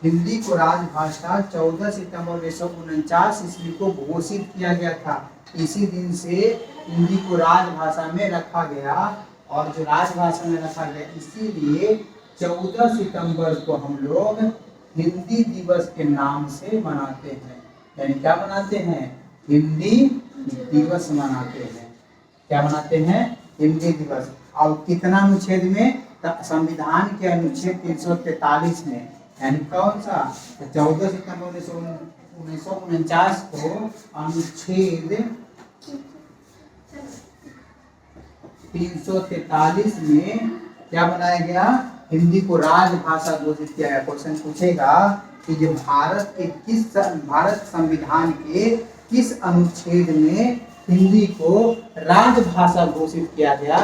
हिंदी को राजभाषा 14 सितंबर 1949 ईस्वी को घोषित किया गया था। इसी दिन से हिंदी को राजभाषा में रखा गया, और जो राजभाषा में रखा गया इसीलिए 14 सितंबर को हम लोग हिंदी दिवस के नाम से मनाते हैं। यानी क्या मनाते हैं? हिंदी दिवस मनाते हैं। क्या मनाते हैं? हिंदी दिवस। और कितना अनुच्छेद में? संविधान के अनुच्छेद 343 में। यानी कौन सा? 14 सितंबर 1949 को अनुच्छेद 343 में क्या बनाया गया? हिंदी को राजभाषा घोषित किया गया। क्वेश्चन पूछेगा कि जो भारत संविधान के किस अनुच्छेद में हिंदी को राजभाषा घोषित किया गया?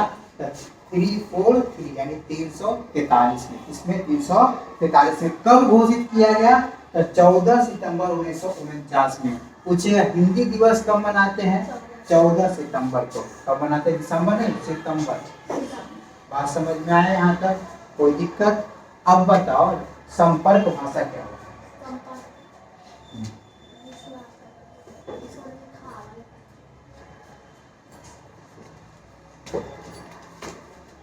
343 यानी 343 में। इसमें 343 में कब घोषित किया गया? तो 14 सितंबर 1949 में। पूछेगा हिंदी दिवस कब मनाते हैं? 14 सितंबर को। कब मनाते हैं? दिसंबर नहीं, सितंबर। बात समझ में आया यहाँ तक? कोई दिक्कत? अब बताओ संपर्क भाषा क्या होता है?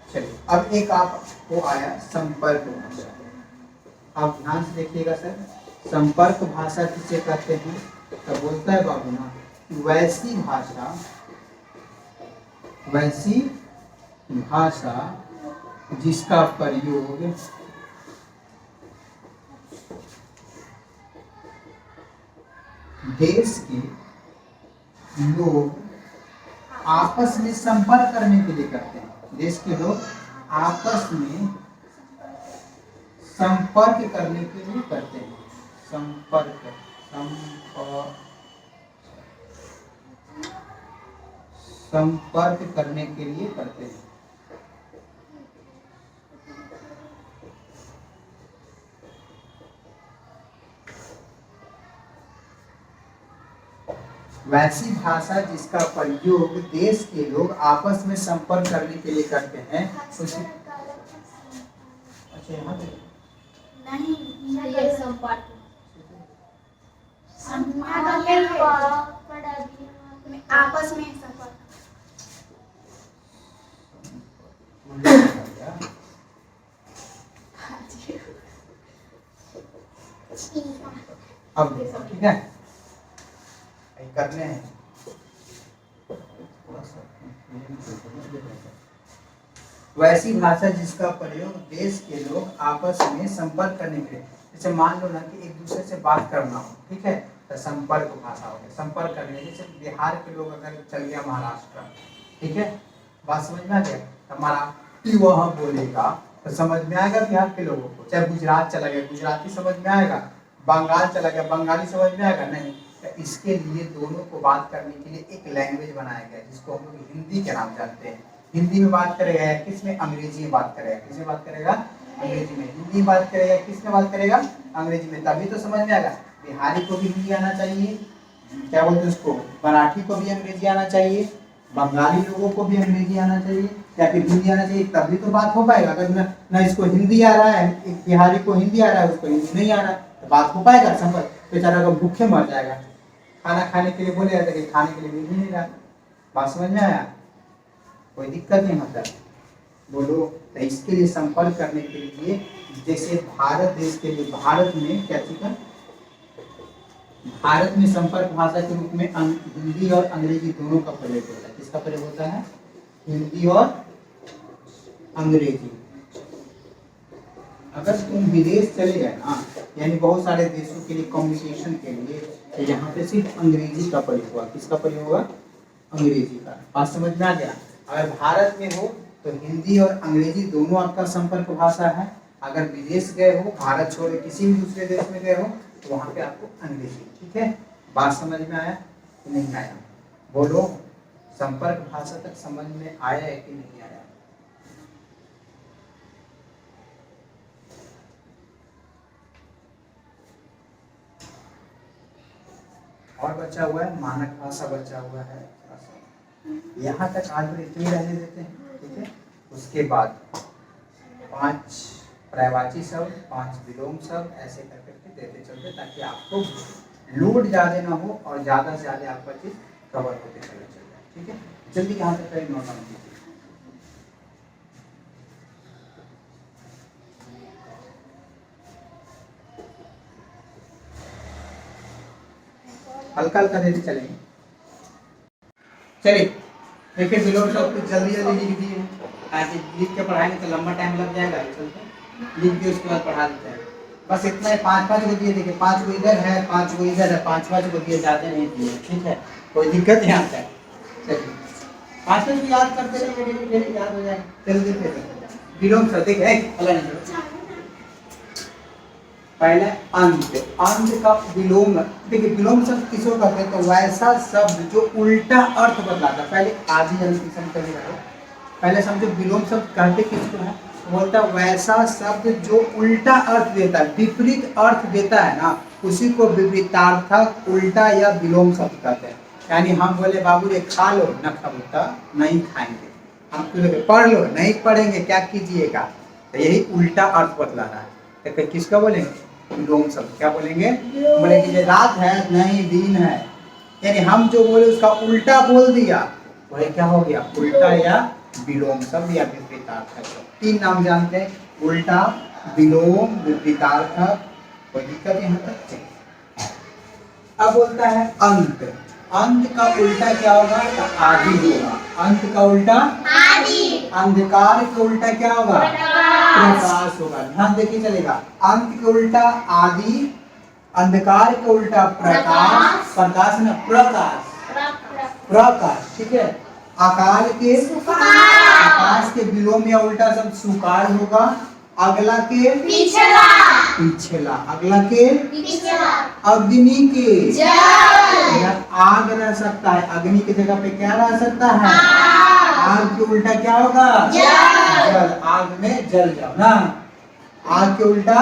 चलिए, अब एक आपको आया संपर्क भाषा। आप ध्यान से देखिएगा सर, संपर्क भाषा किसे कहते हैं? तो बोलता है बाबू ना, वैसी भाषा जिसका प्रयोग देश के लोग आपस में संपर्क करने के लिए करते हैं। देश के लोग आपस में संपर्क करने के लिए करते हैं। संपर्क संपर्क करने के लिए करते हैं। वैसी भाषा जिसका प्रयोग देश के लोग आपस में संपर्क करने के लिए करते हैं उसे अच्छा यहाँ पे नहीं ये संपर्क आपस में संपर्क। अब ठीक है करने हैं वैसी भाषा जिसका प्रयोग देश के लोग आपस में संपर्क करने के लिए, जैसे मान लो ना कि एक दूसरे से बात करना हो, ठीक है, तो संपर्क भाषा हो गया। संपर्क करने के लिए जैसे बिहार के लोग अगर चल गया महाराष्ट्र, ठीक है, बात समझ में आ गया, तो मराठी वहाँ बोलेगा तो समझ में आएगा बिहार के लोगों को। चाहे गुजरात चला गया गुजराती समझ में आएगा, बंगाल चला गया बंगाली समझ में आएगा नहीं। तो इसके लिए दोनों को बात करने के लिए एक लैंग्वेज बनाया गया जिसको हम लोग हिंदी के नाम जानते हैं। हिंदी में बात करेगा या किस में, अंग्रेजी में बात करेगा। किस में बात करेगा? अंग्रेजी में। हिंदी में बात करेगा किस में बात करेगा? अंग्रेजी में। तभी तो समझ में आएगा। बिहारी को भी हिंदी आना चाहिए, क्या बोलते हैं उसको, मराठी को भी अंग्रेजी आना चाहिए, बंगाली लोगों को भी अंग्रेजी आना चाहिए या फिर हिंदी आना चाहिए, तभी तो बात हो पाएगा। अगर न इसको हिंदी आ रहा है, एक बिहारी को हिंदी आ रहा है, उसको हिंदी नहीं आ रहा है, तो बात हो पाएगा? संपर्क बेचारा को भूखे मर जाएगा। खाना खाने के लिए बोले कि खाने के लिए मिल नहीं रहा। बात समझ में आया? कोई दिक्कत नहीं मतलब बोलो। तो इसके लिए संपर्क करने के लिए, जैसे भारत देश के लिए, भारत में क्या चीज है, भारत में संपर्क भाषा के रूप में हिंदी और अंग्रेजी दोनों का प्रयोग होता है। किसका प्रयोग होता है? हिंदी और अंग्रेजी। अगर तुम विदेश चले गए ना, यानी बहुत सारे देशों के लिए कम्युनिकेशन के लिए, तो यहाँ पे सिर्फ अंग्रेजी का प्रयोग हुआ। किसका प्रयोग हुआ? अंग्रेजी का। बात समझ में आ गया? अगर भारत में हो तो हिंदी और अंग्रेजी दोनों आपका संपर्क भाषा है। अगर विदेश गए हो, भारत छोड़ के किसी भी दूसरे देश में गए हो, तो वहाँ पे आपको अंग्रेजी। ठीक है, बात समझ में आया कि नहीं आया? बोलो, संपर्क भाषा तक समझ में आया है कि नहीं आया? और बचा हुआ है मानक भाषा, बचा हुआ है। यहाँ तक आज इतनी रहने देते हैं, ठीक है। उसके बाद 5 पर्यायवाची शब्द, 5 विलोम शब्द, ऐसे कर करके देते चलते, ताकि आपको लोड ज़्यादा ना हो और ज़्यादा से ज़्यादा आपका चीज़ कवर होते चले चल जाए। ठीक है, जल्दी यहाँ तक करें, नोट डाउन कीजिए। हल्का हल्का देते चलेंगे। चलिए देखिए, विलोम शब्द कुछ जल्दी जल्दी लिख दिए, ताकि लिख के पढ़ाएंगे तो लंबा टाइम लग जाएगा। चलते लिख के उसके बाद पढ़ा देते हैं। बस इतना ही, 5 को दिए। देखिए 5 को इधर है, 5 को इधर है, 5 को दिए, ज़्यादा नहीं दिए। ठीक है, कोई दिक्कत नहीं आता है। चलिए 5 को याद करते रहिए, डेली याद हो जाएगा। जल्दी से विलोम शब्द देखिए, पहले अंत। अंत का विलोम, देखिए विलोम शब्द किसको कहते हैं? तो वैसा शब्द जो उल्टा अर्थ बदलाता है। पहले आदि पहले समझो, विलोम शब्द कहते किसको है? बोलता वैसा शब्द जो उल्टा अर्थ देता है, विपरीत अर्थ देता है ना, उसी को विपरीतार्थक, उल्टा या विलोम शब्द कहते हैं। यानी हम बोले बाबू ये खा लो, न खाओ नहीं खाएंगे, हम पढ़ लो, नहीं पढ़ेंगे, क्या कीजिएगा? तो यही उल्टा अर्थ बदला रहा है। तो किसका बोलेंगे? विलोम शब्द। क्या बोलेंगे? बोलेंगे ये रात है, नहीं दिन है। यानी हम जो बोले उसका उल्टा बोल दिया, वही क्या हो गया? उल्टा या विलोम शब्द या विपरीतार्थक। 3 नाम जानते हैं, उल्टा, विलोम, विपरीतार्थक। कोई दिक्कत यहाँ तक? अब बोलता है अंत। अंत का उल्टा क्या होगा? तो आदि होगा। अंत का उल्टा आदि। अंधकार का उल्टा क्या होगा? प्रकाश होगा। ध्यान देखिए चलेगा। अंत के उल्टा आदि, अंधकार के उल्टा प्रकाश, प्रकाश ना प्रकाश, प्रकाश, ठीक है। अकाल के आकाश के विलोम या उल्टा शब्द सुकाल होगा। अगला के पिछला, अगला के अग्नि के या आग रह सकता है। अग्नि की जगह पे क्या रह सकता है? आग के उल्टा क्या होगा? जल। आग में जल जाओ ना, आग के उल्टा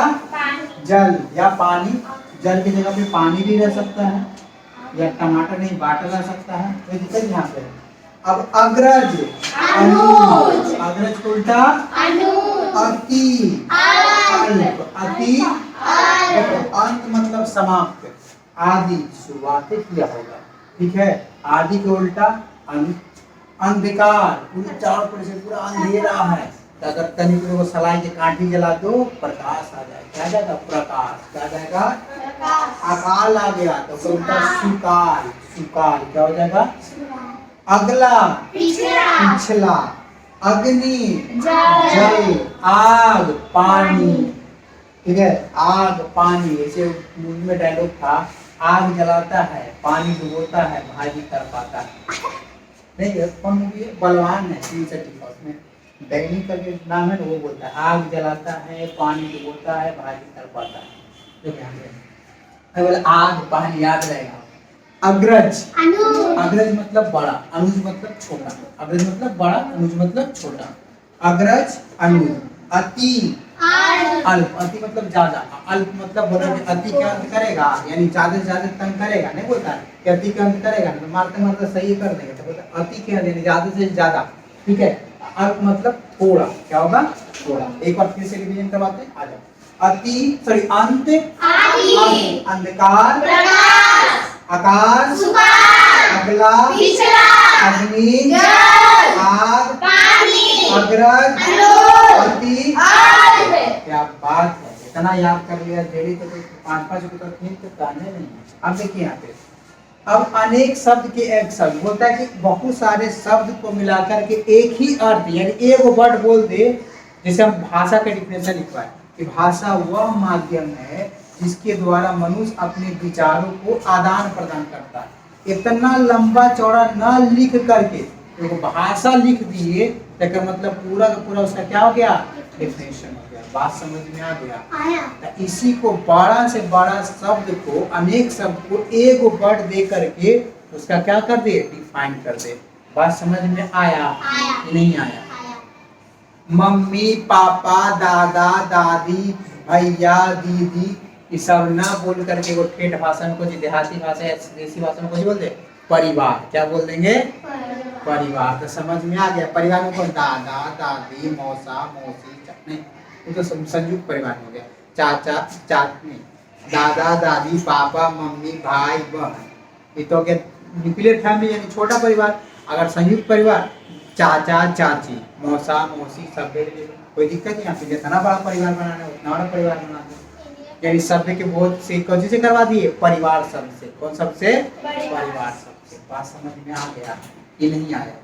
जल या पानी। जल की जगह पे पानी भी रह सकता है, या टमाटर नहीं बाटा रह सकता है, कोई दिक्कत यहाँ पे। अब अग्रज अनुज, अग्रज को उल्टा अति अल्प, अति देखो अंत मतलब समाप्त, आदि शुरुआत किया होगा, ठीक है। आदि के उल्टा अंधकार, पूरी चारों तरफ से पूरा अंधेरा है, तो अगर तनिक को सलाई के कांटी जला दो प्रकाश आ जाए, क्या जाएगा? प्रकाश। क्या जाएगा? अकाल आ गया तो उल्टा सुकाल, सुकाल क्या हो जाएगा? अगला पिछला, अग्नि जल, आग पानी, ठीक है। आग पानी, ऐसे मूवी में डायलॉग था, आग जलाता है पानी डुबोता है भाजी कर पाता है। नहीं कौन मूवी है? बलवान है, उसमें दैनिक का जो नाम है वो बोलता है आग जलाता है पानी डुबोता है भाजी कर पाता है। आग पानी याद रहेगा। अग्रज, अग्रज मतलब बड़ा, अनुज मतलब छोटा। अग्रज मतलब बड़ा, अनुज मतलब छोटा। अग्रज अनुज। अति अल्प, अति मतलब ज्यादा, अल्प मतलब बोला अति का अंत करेगा, यानी ज्यादा से ज्यादा तंग करेगा, नहीं बोलता है कि अति का अंत करेगा, तो मारते मारते सही कर देंगे, तो बोलता अति के अंत ज्यादा से ज्यादा, ठीक है। अल्प मतलब थोड़ा, क्या होगा? थोड़ा। एक बार फिर से रिवीजन करवाते हैं, आ जाओ। अति सॉरी अंत, अंधकार, आकाश, अगला, अग्नि, आग, अग्रज, अति। क्या बात है, इतना याद कर लिया डेली, तो 5-5 रुपए तो कहने नहीं। अब देखिए यहाँ पे, अब अनेक शब्द के एक शब्द होता है कि बहुत सारे शब्द को मिलाकर के एक ही अर्थ, यानी एक वर्ड बोल दे। जैसे हम भाषा का डिफिनेशन लिखवाए कि भाषा वह माध्यम है जिसके द्वारा मनुष्य अपने विचारों को आदान प्रदान करता है। इतना लंबा चौड़ा न लिख करके तो भाषा लिख दिए, तो मतलब पूरा का पूरा उसका क्या हो गया? डिफिनेशन हो गया। बात समझ में आ गया? तो इसी को बड़ा से बड़ा शब्द को, अनेक शब्द को एक वर्ड दे करके उसका क्या कर दे? डिफाइन कर दे। बात समझ में आया? नहीं आया? मम्मी पापा दादा दादी भैया दीदी ये सब ना बोल करके वो ठेठ भाषा में, कुछ देहाती भाषा या देसी भाषा में कुछ बोल दे परिवार, क्या बोल देंगे? परिवार। तो समझ में आ गया? परिवार में कौन? दादा दादी मौसा मौसी, नहीं वो तो संयुक्त परिवार हो गया। चाचा चाची, दादा दादी पापा मम्मी भाई बहन, ये तो क्या न्यूक्लियर फैमिली यानी छोटा परिवार। अगर संयुक्त परिवार चाचा चाची मौसा मौसी सब, कोई दिक्कत नहीं। आपको जितना बड़ा परिवार बनाना है उतना बड़ा परिवार बना दो, यानी शब्द के बहुत से कौन से करवा दिए? परिवार शब्द से। कौन शब्द से? परिवार शब्द से। बात समझ में आ गया? ये नहीं आया?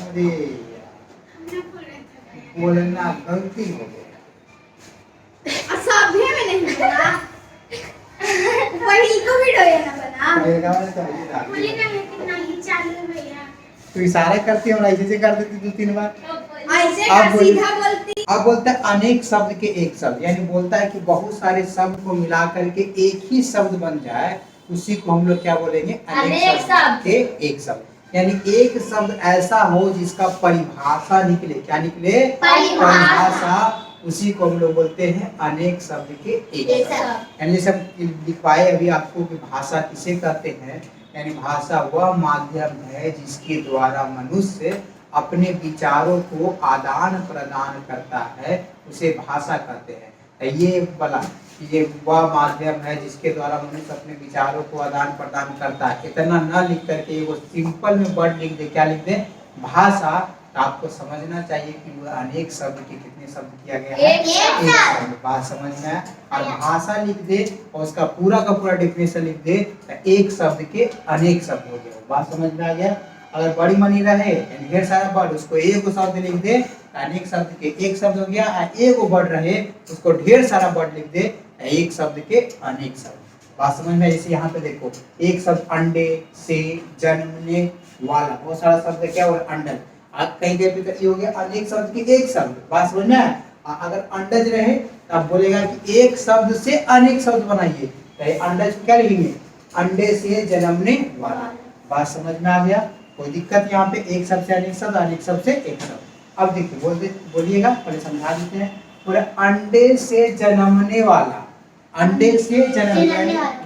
अरे बोलना गलती हो गया, सभी में नहीं बना वही को भी डोया ना बना बोली नहीं चालू भैया, तो इशारा करती है और ऐसे कर देती 2-3 बार, ऐसे सीधा बोलती। अब बोलता है अनेक शब्द के एक शब्द, यानी बोलता है कि बहुत सारे शब्द को मिला करके एक ही शब्द बन जाए, उसी को हम लोग क्या बोलेंगे? अनेक शब्द के एक शब्द। यानी एक शब्द ऐसा हो जिसका परिभाषा निकले। क्या निकले? परिभाषा। उसी को हम लोग बोलते हैं अनेक शब्द के एक शब्द। यानी जैसे हम लिखवाए अभी आपको कि भाषा किसे कहते हैं, यानी भाषा वह माध्यम है जिसके द्वारा मनुष्य अपने विचारों को आदान प्रदान करता है, उसे भाषा कहते हैं। ये वाला ये वह माध्यम है जिसके द्वारा मनुष्य अपने विचारों को आदान प्रदान करता है। इतना न लिख करके वो सिंपल में वर्ड लिख दे। क्या लिख दे? भाषा। तो आपको समझना चाहिए कि वो अनेक शब्द के कितने शब्द किया गया है? एक शब्द। बात समझ में आया? और भाषा लिख दे और उसका पूरा का पूरा डिफिनेशन लिख दे, तो एक शब्द के अनेक शब्द हो गए। बात समझ में आ गया? अगर बड़ी मनी रहे ढेर सारा वर्ड, उसको एक शब्द लिख दे, अनेक शब्द के एक शब्द हो गया। एक वर्ड रहे उसको ढेर सारा वर्ड लिख दे, एक शब्द के अनेक शब्द। बात समझ में? जैसे यहाँ पे देखो एक शब्द अंडे से जन्मने वाला, बहुत सारा शब्द क्या हुआ अंडल, कहीं कहीं पे हो गया अनेक शब्द की एक शब्द, बात समझ में आया? अगर अंडज रहे तो आप बोलेगा कि एक शब्द से अनेक शब्द बनाइए, तो अंडज क्या लिखेंगे? अंडे से जन्मने वाला। बात समझ में आ गया? कोई दिक्कत यहाँ पे? एक शब्द से अनेक शब्द, अनेक शब्द से एक शब्द। अब देखिए बोलिएगा, पहले समझा देते हैं। पूरा अंडे से जन्मने वाला, अंडे से जन्म,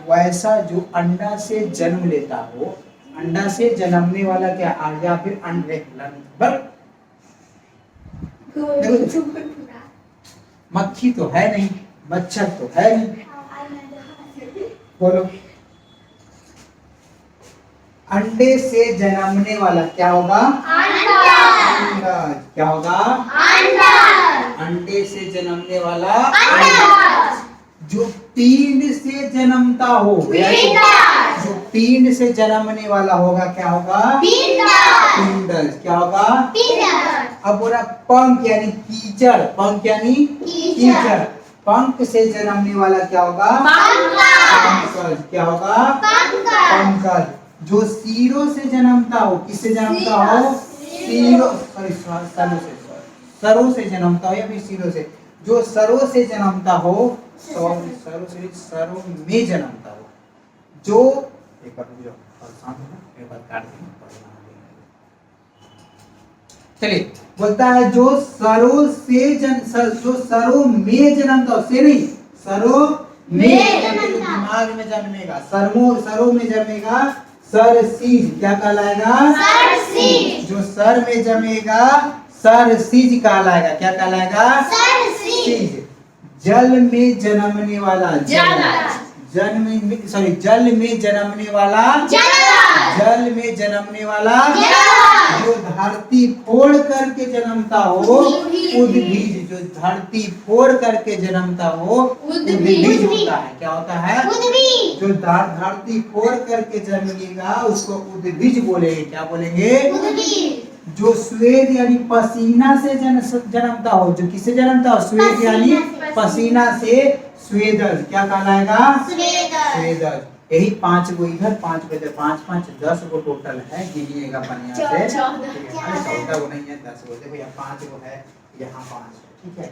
वैसा जो अंडा से जन्म लेता हो, अंडा से जन्मने वाला क्या आ गया? फिर अंडे मक्खी तो है नहीं, मच्छर तो है नहीं, बोलो। अंडे से जन्मने वाला क्या होगा? अंडा। क्या होगा? अंडे से जन्मने वाला अंडा। जो पिंड से जन्मता हो, जो पिंड से जन्मने वाला होगा क्या होगा? पिंडज। क्या होगा? अब बोला पंख यानी कीचड़, पंख यानी कीचड़, पंख से जन्मने वाला क्या होगा? पंकज। क्या होगा? पंकज। जो सीरों से जन्मता हो, किससे जन्मता हो? सीरों, सॉरी सरों से जन्मता हो या फिर सीरों से, जो सरों से जन्मता हो, सरों में जन्मता हो, जो एक बार रुक जाओ, एक बार काट देंगे। चलिए बोलता है जो सरों से जो सरों में जन्मता हो, से नहीं, सरों में, दिमाग में जन्मेगा, सरों में जन्मेगा, सरसीज। क्या कहलाएगा? सरसीज। जो सर में जमेगा सरसीज कहलाएगा। क्या कहलाएगा? सरसीज। जल में जन्मने वाला जलज, जल में जन्मने वाला जल में जन्मने वाला, जो धरती फोड़ करके जन्मता हो उद्भिज, जो धरती फोड़ करके जन्मता हो उद्भिज होता है। क्या होता है? जो धरती फोड़ करके जन्मेगा उसको उद्भिज बोलेंगे। क्या बोलेंगे? जो श्वेत यानी पसीना से जन्मता हो, जो किससे जन्मता हो? श्वेत यानी पसीना से, स्वेदज। क्या कहलाएगा? स्वेदज। यही 5 गो इधर, 5 को इधर, 5 5 10 गो टोटल है, गिनिएगा बढ़िया से। 14 गो नहीं है, 10 गो। देखो यहाँ 5 गो है, यहाँ 5, ठीक है।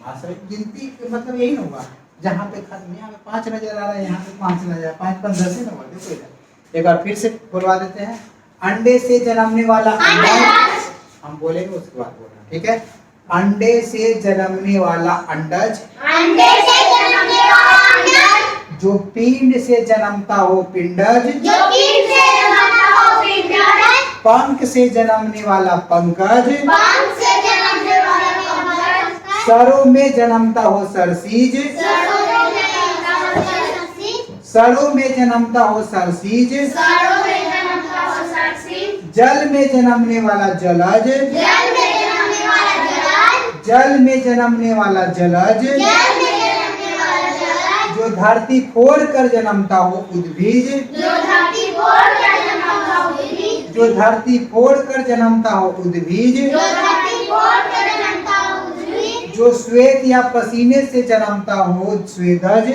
मास्टर गिनती मतलब यही ना हुआ, जहाँ पे खत्म, यहाँ पे 5 नजर आ रहा है, यहाँ पे 5 नजर आ रहा है, 5 5 10 ही ना हुआ। देखो इधर एक बार फिर से बोलवा देते हैं। अंडे से जन्मने वाला अंडज, हम बोलेंगे उसके बाद बोलना, ठीक है। अंडे से जन्मने वाला अंडज, अंडे से जन्मने वाला अंडज, जो पिंड से जन्मता हो पिंडज, जो पिंड से जन्मता हो पिंडज, पंख से जन्मने वाला पंकज, पंख से जन्मने वाला पंकज, सरों में जन्मता हो सरसीज, सरों में जन्मता हो सरसीज, जल में जन्मने वाला जलज, जल में जन्मने वाला जलज, जो धरती फोड़ कर जन्मता हो उद्भिज, जो धरती फोड़ कर जन्मता हो उद्भिज, जो श्वेत या पसीने से जन्मता हो स्वेदज,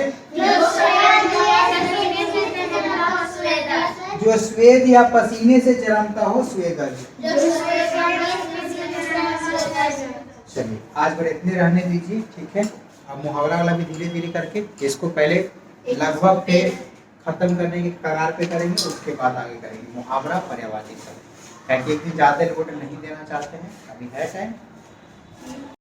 जो श्वेत या पसीने से जन्मता हो स्वेदज। चलिए आज बड़े इतने रहने दीजिए, ठीक है। अब मुहावरा वाला भी धीरे धीरे करके इसको पहले लगभग पे खत्म करने की कगार पे करेंगे, उसके बाद आगे करेंगे मुहावरा पर्यायवाची सब, ताकि एक दिन ज्यादा लोड नहीं देना चाहते हैं, अभी है टाइम।